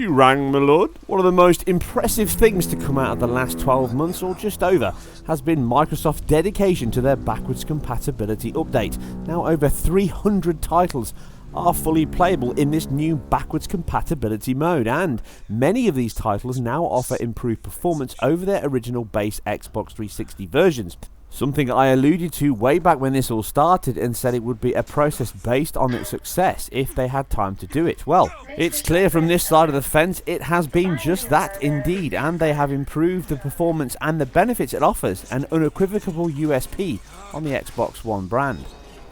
You rang, my lord. One of the most impressive things to come out of the last 12 months or just over has been Microsoft's dedication to their backwards compatibility update. Now over 300 titles are fully playable in this new backwards compatibility mode, and many of these titles now offer improved performance over their original base Xbox 360 versions. Something I alluded to way back when this all started and said it would be a process based on its success if they had time to do it. Well, it's clear from this side of the fence it has been just that indeed, and they have improved the performance and the benefits it offers, an unequivocal USP on the Xbox One brand.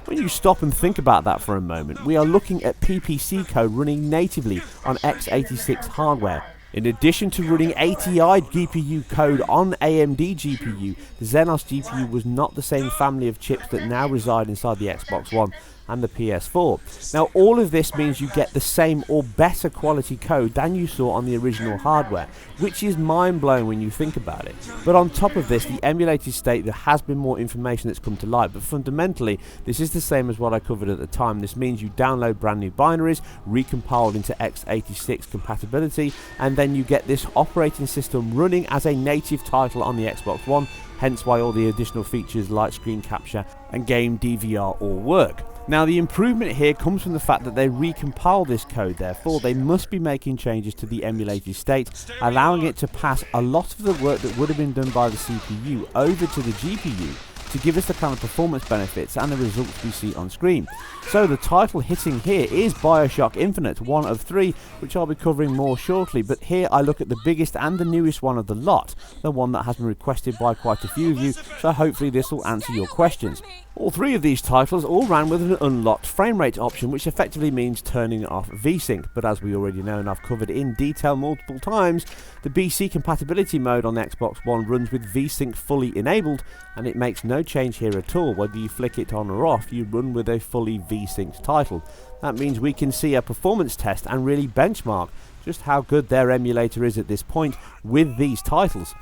When you stop and think about that for a moment, we are looking at PPC code running natively on x86 hardware. In addition to running ATI GPU code on AMD GPU, the Xenos GPU was not the same family of chips that now reside inside the Xbox One and the PS4. Now all of this means you get the same or better quality code than you saw on the original hardware, which is mind-blowing when you think about it. But on top of this, the emulated state, there has been more information that's come to light, but fundamentally this is the same as what I covered at the time. This means you download brand new binaries, recompiled into x86 compatibility, and then you get this operating system running as a native title on the Xbox One, hence why all the additional features like screen capture and game DVR all work. Now the improvement here comes from the fact that they recompile this code, therefore they must be making changes to the emulated state, allowing it to pass a lot of the work that would have been done by the CPU over to the GPU to give us the kind of performance benefits and the results we see on screen. So the title hitting here is Bioshock Infinite, one of 3, which I'll be covering more shortly, but here I look at the biggest and the newest one of the lot, the one that has been requested by quite a few of you, so hopefully this will answer your questions. All 3 of these titles all ran with an unlocked frame rate option, which effectively means turning off VSync, but as we already know and I've covered in detail multiple times, the BC compatibility mode on the Xbox One runs with VSync fully enabled, and it makes no change here at all. Whether you flick it on or off, you run with a fully VSynced title. That means we can see a performance test and really benchmark just how good their emulator is at this point with these titles.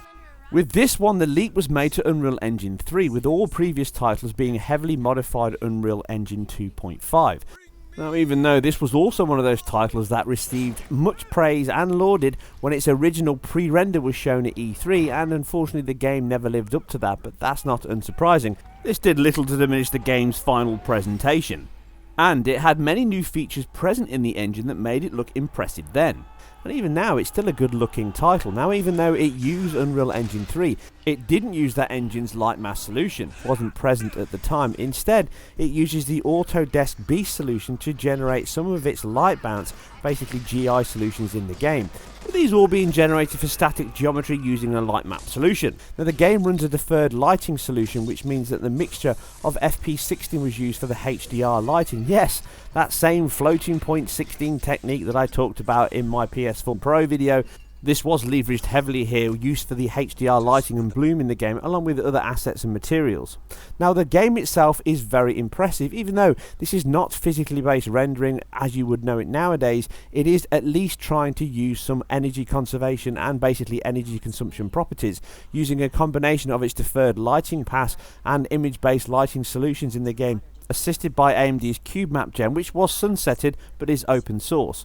With this one, the leap was made to Unreal Engine 3, with all previous titles being heavily modified Unreal Engine 2.5. Now, even though this was also one of those titles that received much praise and lauded when its original pre-render was shown at E3, and unfortunately the game never lived up to that, but that's not unsurprising. This did little to diminish the game's final presentation, and it had many new features present in the engine that made it look impressive then. And even now it's still a good looking title. Now even though it used Unreal Engine 3, it didn't use that engine's light mask solution, wasn't present at the time. Instead it uses the Autodesk Beast solution to generate some of its light bounce, basically GI solutions in the game, with these all being generated for static geometry using a light map solution. Now the game runs a deferred lighting solution, which means that the mixture of FP16 was used for the HDR lighting. Yes, that same floating point 16 technique that I talked about in my PS4 Pro video. This was leveraged heavily here, used for the HDR lighting and bloom in the game, along with other assets and materials. Now the game itself is very impressive. Even though this is not physically based rendering as you would know it nowadays, it is at least trying to use some energy conservation and basically energy consumption properties, using a combination of its deferred lighting pass and image based lighting solutions in the game, assisted by AMD's Cube Map Gen, which was sunsetted but is open source.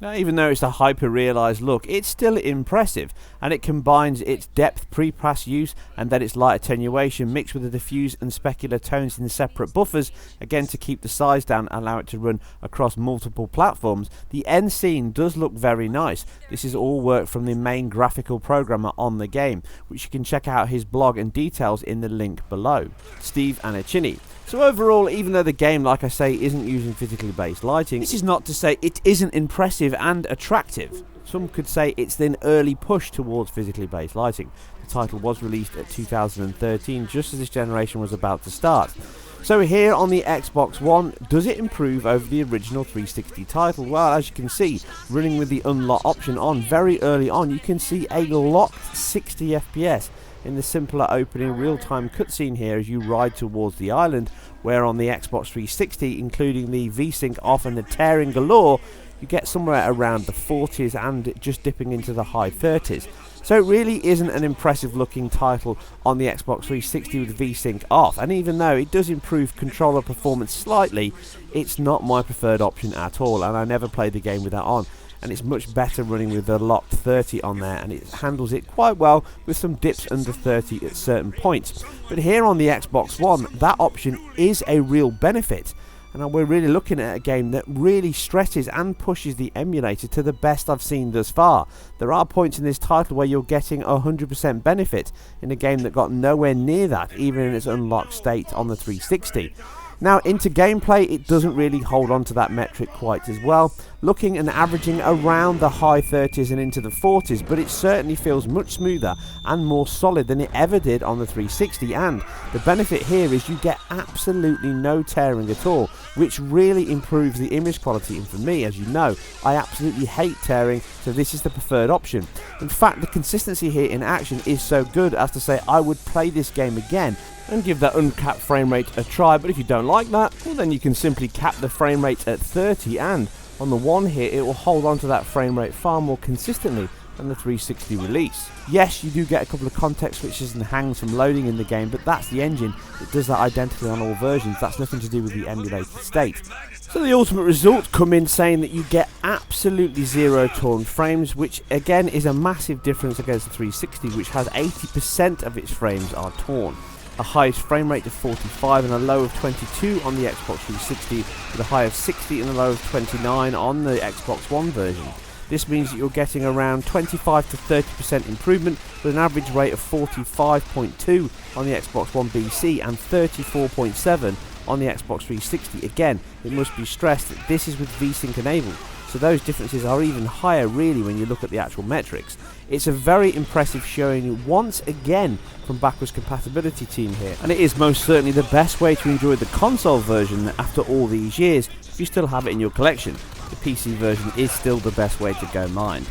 Now, even though it's a hyper-realised look, it's still impressive, and it combines its depth pre-pass use and then its light attenuation mixed with the diffuse and specular tones in separate buffers, again to keep the size down and allow it to run across multiple platforms. The end scene does look very nice. This is all work from the main graphical programmer on the game, which you can check out his blog and details in the link below, Steve Anacini. So overall, even though the game, like I say, isn't using physically based lighting, this is not to say it isn't impressive and attractive. Some could say it's an early push towards physically based lighting. The title was released at 2013, just as this generation was about to start. So here on the Xbox One, does it improve over the original 360 title? Well, as you can see, running with the unlock option on very early on, you can see a locked 60 FPS. In the simpler opening real-time cutscene here as you ride towards the island, where on the Xbox 360, including the VSync off and the tearing galore, you get somewhere around the 40s and just dipping into the high 30s. So it really isn't an impressive looking title on the Xbox 360 with VSync off, and even though it does improve controller performance slightly, it's not my preferred option at all, and I never played the game with that on. and it's much better running with the locked 30 on there, and it handles it quite well with some dips under 30 at certain points. But here on the Xbox One, that option is a real benefit, and we're really looking at a game that really stresses and pushes the emulator to the best I've seen thus far. There are points in this title where you're getting 100% benefit in a game that got nowhere near that, even in its unlocked state on the 360. Now, into gameplay, it doesn't really hold on to that metric quite as well, looking and averaging around the high 30s and into the 40s, but it certainly feels much smoother and more solid than it ever did on the 360, and the benefit here is you get absolutely no tearing at all, which really improves the image quality, and for me, as you know, I absolutely hate tearing, so this is the preferred option. In fact, the consistency here in action is so good as to say I would play this game again and give that uncapped frame rate a try, but if you don't like that, well, then you can simply cap the frame rate at 30, and on the One here it will hold on to that frame rate far more consistently than the 360 release. Yes, you do get a couple of context switches and hangs from loading in the game, but that's the engine. It does that identically on all versions. That's nothing to do with the emulated state. So the ultimate result come in saying that you get absolutely zero torn frames, which again is a massive difference against the 360, which has 80% of its frames are torn. A highest frame rate of 45 and a low of 22 on the Xbox 360, with a high of 60 and a low of 29 on the Xbox One version. This means that you're getting around 25 to 30% improvement, with an average rate of 45.2 on the Xbox One BC and 34.7 on the Xbox 360. Again, it must be stressed that this is with VSync enabled, so those differences are even higher really when you look at the actual metrics. It's a very impressive showing once again from Backwards Compatibility team here, and it is most certainly the best way to enjoy the console version after all these years if you still have it in your collection. The PC version is still the best way to go mind.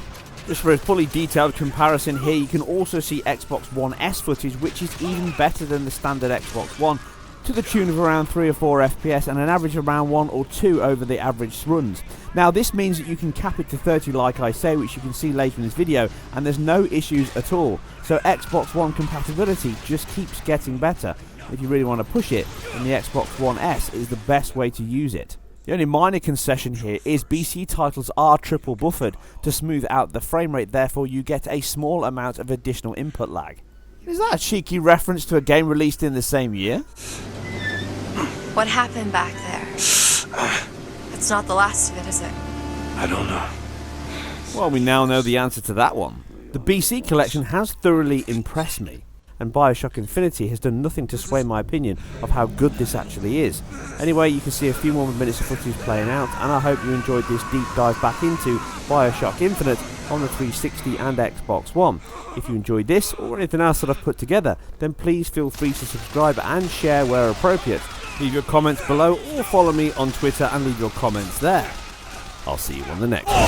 Just for a fully detailed comparison here, you can also see Xbox One S footage, which is even better than the standard Xbox One, to the tune of around 3 or 4 FPS and an average of around 1 or 2 over the average runs. Now this means that you can cap it to 30 like I say, which you can see later in this video, and there's no issues at all. So Xbox One compatibility just keeps getting better. If you really want to push it, then the Xbox One S is the best way to use it. The only minor concession here is BC titles are triple buffered to smooth out the frame rate, therefore you get a small amount of additional input lag. Is that a cheeky reference to a game released in the same year? What happened back there? It's not the last of it, is it? I don't know. Well, we now know the answer to that one. The BC collection has thoroughly impressed me, and Bioshock Infinity has done nothing to sway my opinion of how good this actually is. Anyway, you can see a few more minutes of footage playing out, and I hope you enjoyed this deep dive back into Bioshock Infinite on the 360 and Xbox One. If you enjoyed this or anything else that I've put together, then please feel free to subscribe and share where appropriate. Leave your comments below or follow me on Twitter and leave your comments there. I'll see you on the next one.